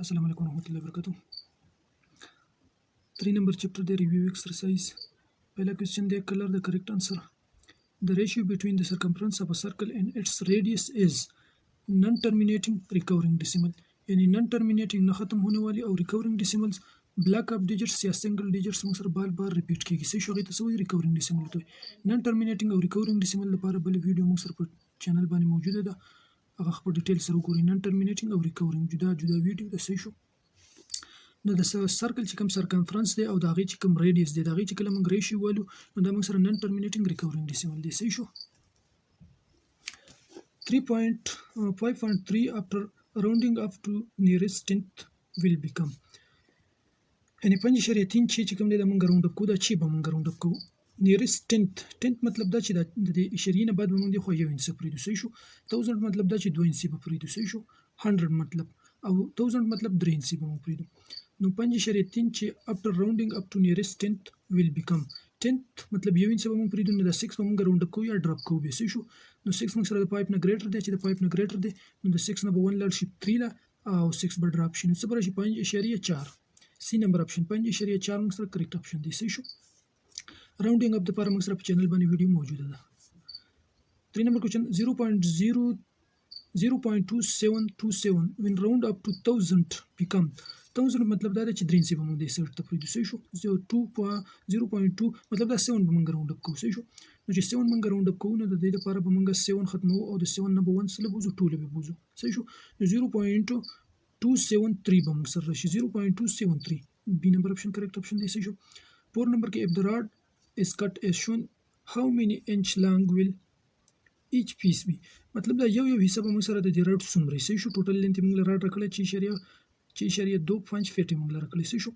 Assalamu alaikum warahmatullahi wabarakatuh. 3 number chapter the review exercise. Pehla question the color the correct answer. The ratio between the circumference of a circle and its radius is non-terminating recurring decimal. यानी non-terminating न ख़त्म होने वाली और recurring decimals block of digits या single digits में सर बार बार repeat की किसी शोगे तो सभी recurring decimal होता है. Non-terminating और recurring decimal लपारा बले वीडियो में सर पर channel बानी मौजूद है दा अगर खबर डिटेल सर कोई non-terminating और recurring जुदा जुदा वीडियो दा सही शो. نو د سرکل چې کوم سرکمفرنس دی او د هغې چې کوم ریډیس دی د هغې چې کله موږ ریشیو والو نو دا موږ سره نن ټرمینیټینګ ریکورینګ ډیسیمل دی صحیح شو 3.5.3 after rounding up to nearest tenth will become یعنی 5.3 چې کوم دی دا موږ راوند اپ کوو دا چې به موږ راوند اپ کوو nearest tenth مطلب دا چې د اشاریې نه بعد به موږ دی خو یو انچ پرېږدو صحیح شو 1000 مطلب دا چې 2 انچ به پرېږدو صحیح شو 100 مطلب او 1000 مطلب 3 انچ به موږ پرېږدو نو 5.3 چې after rounding up to nearest tenth will become tenth مطلب یو انچ به موږ پرېږدو نو دا 6 به موږ راوند اپ کوو یا ډراپ کوو بیا صحیح شو نو 6 موږ سره د پایپ نه ګریټر دی چې د پایپ نه ګریټر دی نو د 6 نه به 1 لاړ شي 3 لا او 6 به ډراپ شي نو څه به راشي 5.4 سی نمبر اپشن 5.4 موږ سره کریکټ اپشن دی صحیح شو راوندینګ اپ د لپاره موږ سره په چینل باندې ویډیو موجوده ده 3 نمبر کوېسچن 0.2727 when round up to 1000 become 1000 مطلب دا دی چې 3 به موږ د سر ته پرېږدو صحیح شو 0.2 مطلب دا 7 به موږ راوند اپ کوو صحیح شو نو چې 7 موږ راوند اپ کوو نو د دې لپاره به موږ 7 ختمو او د 7 نه به 1 سره بوزو 2 به بوزو صحیح شو نو 0.273 به موږ سره راشي 0.273 بی نمبر اپشن کریکټ اپشن دی صحیح شو 4 نمبر کې if the rod is cut as shown how many inch long will each piece be مطلب دا یو حصہ به موږ سره د دې راډ څومره صحیح شو ټوټل لینث موږ راډ راکړی 6.2 فیټ موږ راکړی صحیح شو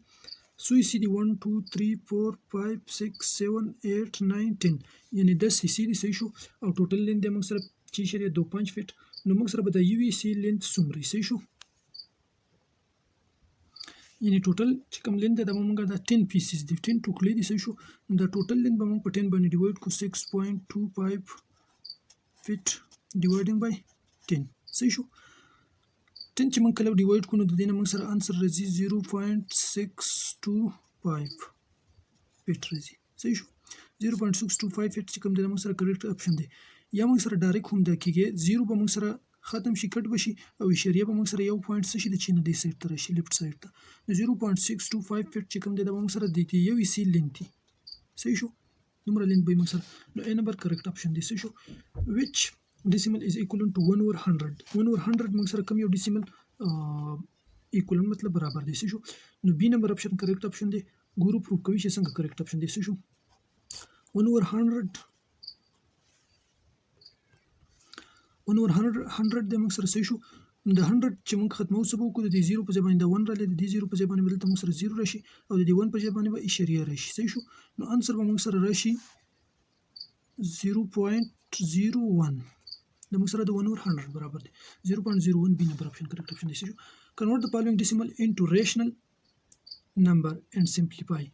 سوی سی دی 1 2 3 4 5 6 7 8 9 10 یعنی 10 حصې دي صحیح شو او ټوټل لینث موږ سره 6.25 فیټ نو موږ سره به د یو حصې لینث څومره صحیح شو یعنی ټوټل چې کوم لینث دی دا به موږ دا 10 پیسز دي 10 ټوکړې دي صحیح شو نو دا ټوټل لینث به موږ په 10 باندې ډیوایډ کړو 6.25 فیټ ډیوایډینګ بای 10 صحیح شو 10 چې موږ کله ډیوایډ کړو نو د دې نه موږ سره انسر راځي 0.625 فیټ راځي صحیح شو 0.625 فیټ چې کوم دی موږ سره کریکټ اپشن دی یا موږ سره ډایرکټ هم دا کېږي 0 به موږ سره ختم شي کټ بشي او اشاریه به موږ سره یو پوینټ څه شي د چې نه دی سایډ ته راشي لیفټ سایډ ته 0.625 فیټ چې کوم دی دا موږ سره دی یو حصې لینث دی صحیح شو دومره لینث به موږ سره نو ا نمبر کریکټ اپشن دی صحیح شو which decimal is equivalent to 1 over 100 1 over 100 موږ سره کوم یو decimal equivalent مطلب برابر دی صحیح شو نو بی نمبر اپشن کریکټ اپشن دی ګورو پروف کوي چې څنګه کریکټ اپشن دی صحیح شو 1 over 100 د موږ سره صحیح شو د 100 چې موږ ختمو څه به وکړو د 0 په ځای باندې د 1 راغلی د 0 په ځای باندې به دلته موږ سره 0 راشي او د 1 په ځای باندې به اشاریه راشي صحیح شو نو انسر به موږ سره راشي 0.01 د موږ سره د 1 over 100 برابر دی 0.01 بی نمبر اپشن کریکټ اپشن دی صحیح شو convert the following decimal into rational number and simplify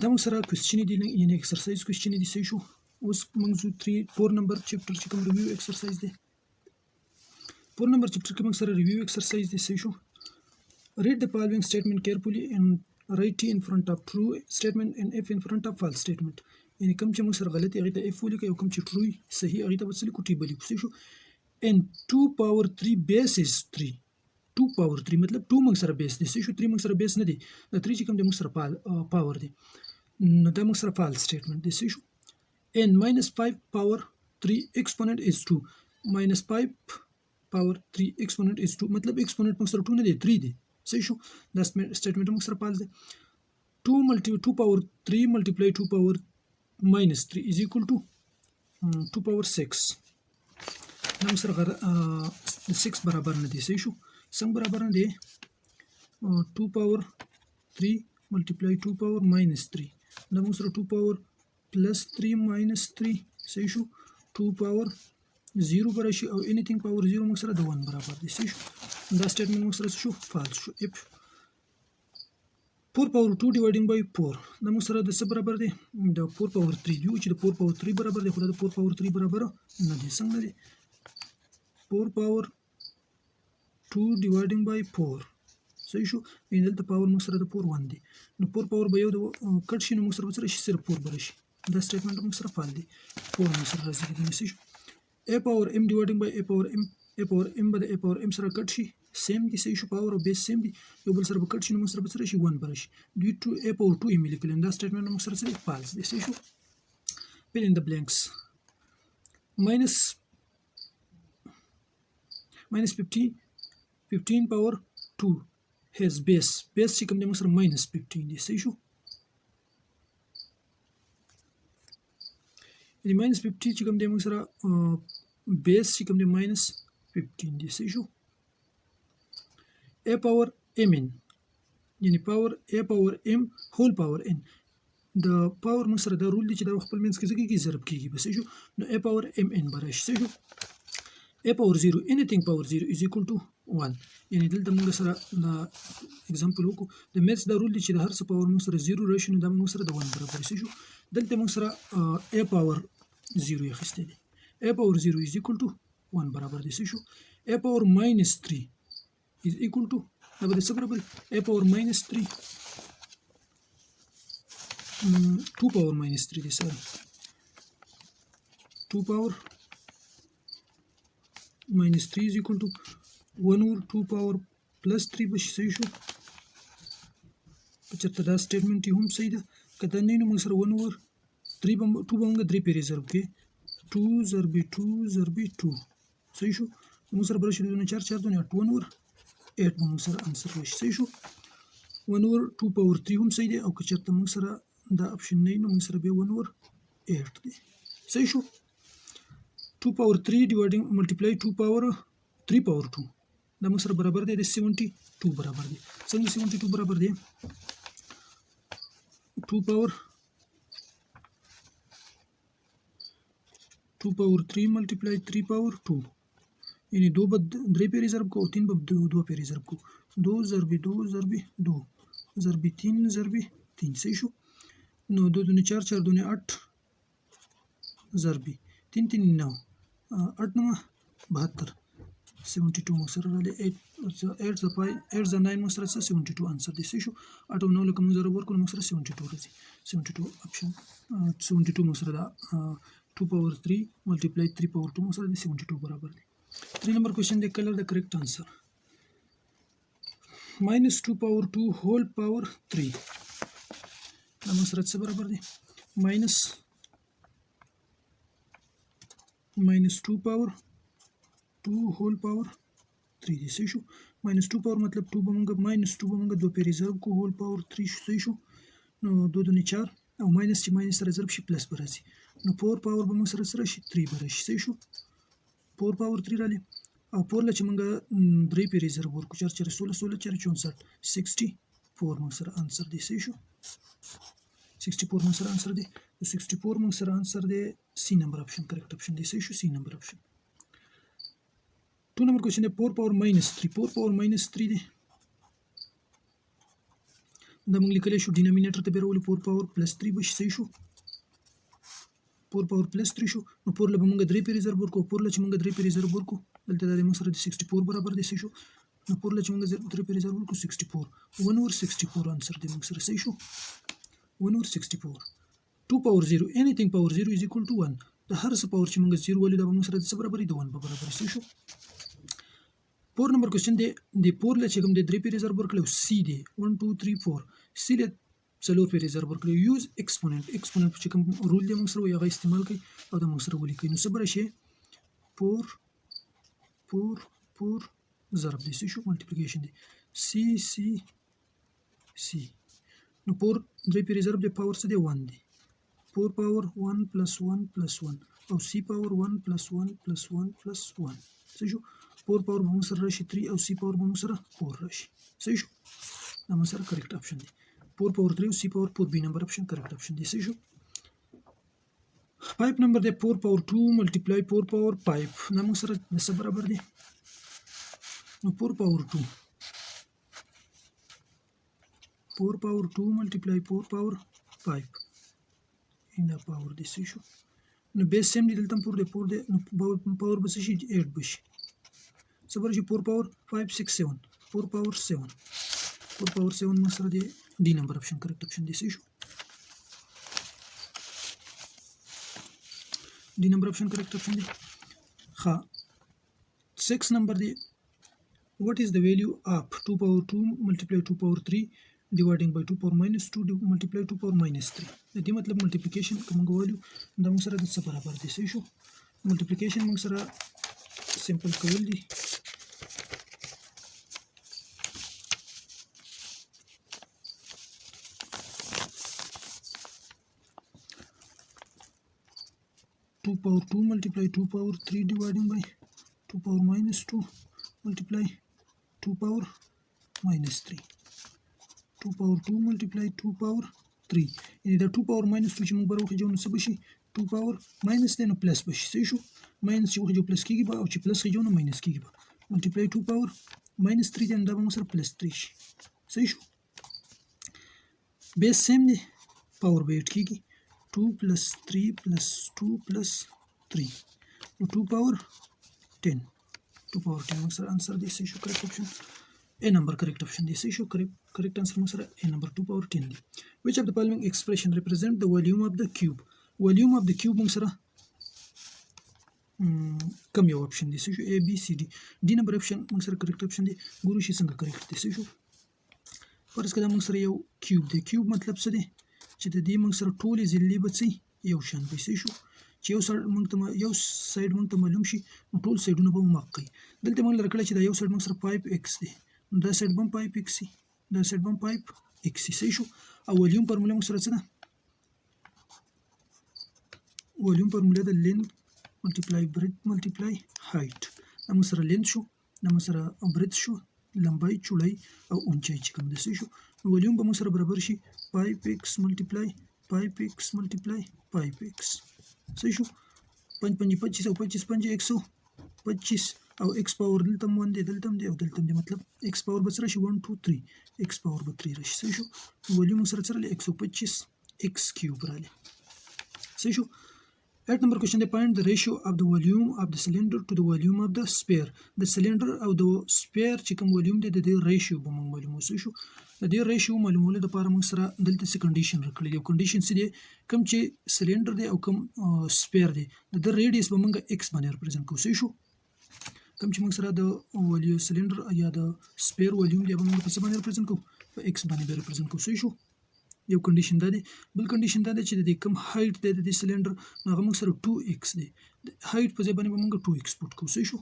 دا موږ سره کوېسچن دي یعنی ایکسرسایز کوېسچن دي صحیح شو اوس موږ 4 نمبر چپټر چې کوم ریویو ایکسرسایز دی 4 نمبر چپټر کې موږ سره ریویو ایکسرسایز دی صحیح شو read the following statement carefully and write T in front of true statement and F in front of false statement یعنی کوم چې موږ سره غلطي هغې ته F ولیکئ او کوم چې true صحیح هغې ته به څه لیکو T به لیکو صحیح شو and 2 power 3 base is 3 2 power 3 مطلب 2 موږ سره بیس دی صحیح شو 3 موږ سره بیس نه دی دا 3 چې کوم دی موږ سره پاور دی نو دا موږ سره فالس سټیټمنټ دی صحیح شو n minus 5 power 3 exponent is 2 minus 5 power 3 exponent is 2 مطلب exponent موږ سره 2 نه دی 3 دی صحیح شو دا سټیټمنټ موږ سره فالس دی 2 power 3 multiply 2 power minus 3 is equal to 2 power 6 دا موږ سره 6 برابر نه دی صحیح شو څنګه برابر نه دی 2 power 3 multiply 2 power minus 3 دا موږ سره 2 power plus 3 minus 3 صحیح شو 2 power 0 براشي او anything power 0 موږ سره د 1 برابر دی صحیح شو دا سټیټمنټ موږ سره شو فالس شو if 4 power 2 dividing by 4 دا موږ سره د څه برابر دی د 4 power 3 دی چې د 4 power 3 برابر دی خو د 4 power 3 برابر نه دی څنګه دی 4 power 2 2 dividing by 4 صحیح شو ان دلته پاور موږ سره د 4 1 دی نو 4 پاور به یو د کټ شي نو موږ سره به شي صرف 4 به راشي دا سټیټمنټ موږ سره فعال دی 4 موږ سره راځي د صحیح شو a power m dividing by a power m به د a power m سره کټ شي سیم دي صحیح شو پاور او بیس سیم دي یو بل سره به کټ شي نو موږ سره به سره شي 1 به راشي دوی 2 a power 2 m لیکل دا سټیټمنټ موږ سره سره فالس دی صحیح شو fill in the blanks minus 15 power 2 has base چې کوم دی موږ سره minus 15 دی صحیح شو یعنی minus 50 چې کوم دی موږ سره base چې کوم دی minus 15 دی صحیح شو a power mn یعنی power a power m whole power n د پاور موږ سره دا رول دی چې دا خپل منځ کې ځکه کې ضرب کیږي بس شو نو a power mn برش شو a power 0 anything power 0 is equal to 1 یعنی دلته موږ سره دا اگزامپل وکړو د میث دا رول دی چې د هر څه پاور موږ سره 0 راشي نو دا موږ سره د 1 برابر شي دلته موږ سره a power 0 یې خسته دي a power 0 is equal to 1 برابر دي شو a power minus 3 is equal to دا به څه برابر a power minus 3 2 power minus 3 دی سره 2 power minus 3 is equal to 1 over 2 power plus 3 بشي صحیح شو چرته دا سټیټمنټ هم صحیح ده کله نه موږ سره 1 over 3 به 2 به موږ 3 په ریزرو کې 2 ضرب 2 ضرب 2 صحیح شو موږ سره برش دونه 4 4 دونه 1 over 8 موږ سره انسر راشي صحیح شو 1 over 2 power 3 هم صحیح ده او که چرته موږ سره دا اپشن نه نو موږ سره به 1 over 8 دی صحیح شو 2 power 3 dividing multiply 2 power 3 power 2 دا موږ سره برابر دی د 72 برابر دی څنګه 72 برابر دی 2 power 3 multiply 3 power 2 یعنی 2 به 3 पे रिजर्व को 3 به 2 पे रिजर्व को 2 ضرب 2 ضرب 2 ضرب 3 ضرب 3 صحیح شو نو 2 दूनी 4 4 दूनी 8 ضربی 3 3 9 8 9 72 72 موږ سره راځي 8 ز 9 موږ سره 72 انسر دی شو 8 او 9 لکه موږ ضرب ورکړو موږ سره 72 راځي 72 اپشن 72 موږ سره دا 2 power 3 multiply 3 power 2 موږ سره 72 برابر دی 3 number question the color the correct answer minus 2 power 2 whole power 3 دا موږ سره څه برابر دی minus 2 power 2 whole power 3 دی صحیح شو minus 2 power مطلب 2 به موږ minus 2 به موږ 2 په ریزرو کو whole power 3 صحیح شو نو 2 दूनी 4 او minus چې minus سره ضرب شي پلس به راځي نو 4 power به موږ سره شي 3 به راشي صحیح شو 4 power 3 راځي او 4 لچ موږ 3 په ریزرو ورکو 4 4 16 16 4 64 64 موږ سره انسر دی صحیح شو 64 موږ سره انسر دی 64 موږ سره انسر دی سی نمبر اپشن کریکټ اپشن دی صحیح شو سی نمبر اپشن 2 number question دی 4 power minus 3 4 power minus 3 دی دا موږ لیکلی شو ډینامینیټر ته بیرولې 4 power plus 3 بشي صحیح شو 4 power plus 3 شو نو 4 له موږ 3 په ریزرو ورکو 4 له چې موږ 3 په ریزرو ورکو دلته د موږ سره 64 برابر دی صحیح شو نو 4 له چې موږ 3 په ریزرو ورکو 64 1 over 64 انسر دی موږ سره صحیح شو 1 over 64 2 power 0 anything power 0 is equal to 1 د هر څه پاور چې موږ 0 ولې دا موږ سره څه برابر دی 1 برابر صحیح شو 4 number question دی 4 له چې کوم د 3 په ریزرو ورکړو سی دی 1 2 3 4 سی له څلور په ریزرو ورکړو یوز ایکسپوننت چې کوم رول دی موږ سره یو استعمال کوي او دا موږ سره ولیکي نو څه برشي 4 4 4 ضرب دی شو ملټیپلیکیشن دی سی سی سی نو 4 3 په ریزرو د پاور څه دی 1 دی 4 power 1 plus 1 plus 1 او c power 1 plus 1 plus 1 plus 1 صحیح شو 4 power به موږ سره راشي 3 او c power به موږ سره 4 راشي صحیح شو دا موږ سره کریکټ اپشن دی 4 power 3 او c power 4 b number option correct option دی صحیح شو 5 number دی 4 power 2 multiply 4 power 5 دا موږ سره د څه برابر دی نو 4 power 2 4 power 2 multiply 4 power 5 in the power دی صحیح شو نو بیس سیم دی دلته پور دی نو پاور به شي 8 بشي څه به راشي 4 پاور 5 6 7 4 پاور 7 4 پاور 7 موږ سره د डी نمبر اپشن کریکټ اپشن دی صحیح شو डी نمبر اپشن کریکټ اپشن دی ها 6 نمبر دی what is the value of 2 power 2 multiply 2 power 3 dividing by 2 power minus 2 multiply 2 power minus 3 د دې مطلب ملټیپلیکیشن کوم غواړو دا موږ سره د څه برابر دی صحیح شو ملټیپلیکیشن موږ سره سمپل کول دي 2 power 2 multiply 2 power 3 dividing by 2 power minus 2 multiply 2 power minus 3 2 power 2 multiply 2 power 3 یعنی دا 2 power minus 2 چې موږ به راوخیجو نو څه به شي 2 power minus دی نو پلس به شي صحیح شو minus چې وخیجو پلس کېږي به او چې پلس خیجو نو minus کېږي به multiply 2 power minus 3 دی نو دا به موږ سره پلس 3 شي صحیح شو بیس سیم دی پاور به 8 کېږي 2 plus 3 plus 2 plus 3 no 2 power 10 2 power 10 answer answer this is correct option a number correct option this is correct answer answer a number 2 power 10 which of the following expression represent the volume of the cube answer come your option this is a b c d d number option answer correct option دی ګورو شي څنګه correct this is فرض کړه موږ سره یو کیوب دی کیوب مطلب څه دی چې د دې موږ سره ټولې ضلعې به څه یو شان وي صحیح شو چې یو سایډ موږ ته معلوم شي نو ټول سایډونه به موږ کوي دلته موږ لرکړه چې دا یو سایډ موږ سره 5x دی نو دا سایډ به 5x وي دا سایډ به 5x وي صحیح شو او ولیوم فارموله موږ سره څه ده ولیوم فارموله د لینث ملټیپلای برید ملټیپلای هایټ دا موږ سره لینث شو دا موږ سره برید شو لمبای چوړی او اونچای چې کوم د څه شو ولیوم به موږ سره برابر شي 5x ملټیپلای 5x ملټیپلای 5x صحیح شو 5 5 25 او 25 5 125 او x پاور دلته هم دی دلته هم دی او دلته هم دی مطلب x پاور به سره شي 1 2 3 x پاور به 3 راشي صحیح شو ولیوم سره سره 125 x کیوب راځي صحیح شو 8 number question they find the ratio of the volume of the cylinder to the volume of the sphere the cylinder او the sphere چې کوم volume دی د دې ratio به موږ معلومو شو د دې ratio معلومولو لپاره موږ سره دلته څه condition راکړي یو condition څه دی کوم چې cylinder دی او کوم sphere دی د radius به موږ x باندې represent کوو شو کوم چې موږ سره د volume cylinder یا د sphere volume دی به موږ په څه باندې represent کوو په x باندې represent کوو شو یو کنډیشن دا دی بل کنډیشن دا دی چې د کوم هایټ دی د سلندر نو هغه موږ سره 2x دی هایټ په ځای باندې موږ 2x پټ کوو صحیح شو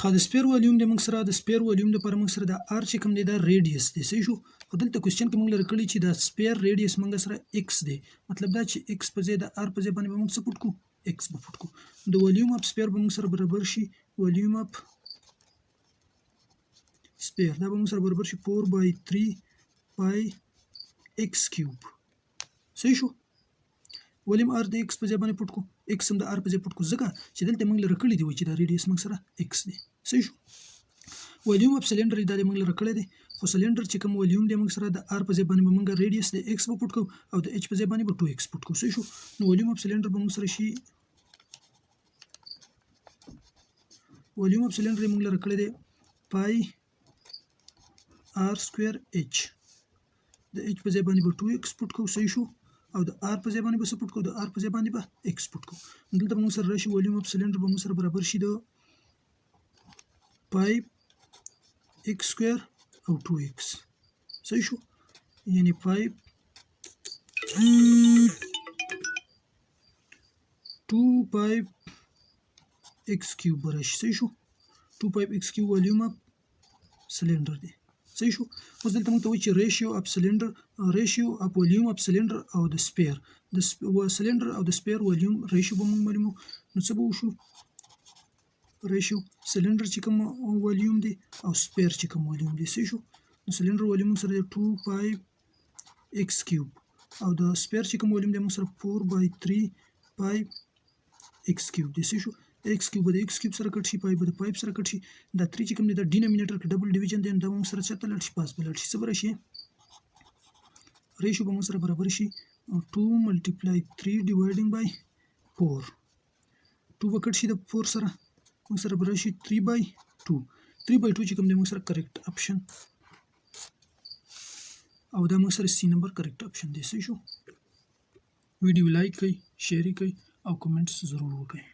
خا د سپیر والیوم د موږ سره د سپیر والیوم د پر موږ سره د ار چې کوم دی دا ریډیوس دی صحیح شو خو دلته کوېسچن کې موږ لرکړي چې د سپیر ریډیوس موږ سره x دی مطلب دا چې x په ځای د ار په ځای باندې موږ څه پټ کوو x به پټ کوو د والیوم اف سپیر به موږ سره برابر شي والیوم اف سپیر دا به موږ سره برابر شي 4/3 پای x کیوب صحیح شو ولیم r د x په ځای باندې پټ کو x هم د r په ځای پټ کو ځکه چې دلته موږ لرکړي دی چې دا ریډیوس موږ سره x دی صحیح شو ولیوم اف سلندر دا موږ لرکړي دی خو سلندر چې کوم ولیوم دی موږ سره د r په ځای باندې موږ ریډیوس د x په پټ کو او د h په ځای باندې 2x پټ کو صحیح شو نو ولیوم اف سلندر به موږ سره شي ولیوم اف سلندر موږ لرکړي دی پای r سکوير h د h په ځای باندې به 2x پټ کوو صحیح شو او د r په ځای باندې به څه پټ کوو د r په ځای باندې به x پټ کوو دلته موږ سره راشي ولیوم اف سلندر به موږ سره برابر شي د پای x سکوير او 2x صحیح شو یعنی 5 2 x کیوب راشي صحیح شو 2 x کیوب ولیوم اف سلندر دی صحیح شو اوس دلته موږ ته وایي چې ریشیو اف ولیوم اف سلندر او د سپیر د سلندر او د سپیر ولیوم ریشیو به موږ معلومو نو څه به وشو ریشیو سلندر چې کوم ولیوم دی او سپیر چې کوم ولیوم دی صحیح شو نو سلندر ولیوم سره 2 x کیوب او د سپیر چې کوم ولیوم دی موږ سره 4/3 x کیوب دی صحیح شو x کیوب د x کیوب سره کټ شي پای به د 5 سره کټ شي دا 3 چې کوم دی د ډینامینیټر کې ډبل ډیویژن دی دا موږ سره چته لړ شي پاس بلړ شي صبر شي ریشیو به موږ سره برابر شي 2 ملټیپلای 3 ډیوایډینګ بای 4 2 به کټ شي د 4 سره موږ سره به راشي 3/2 3/2 چې کوم دی موږ سره کریکټ اپشن او دا موږ سره سی نمبر کریکټ اپشن دی. څه شو؟ ویډیو لایک کړئ، شیر کړئ او کمنټس ضرور وکړئ.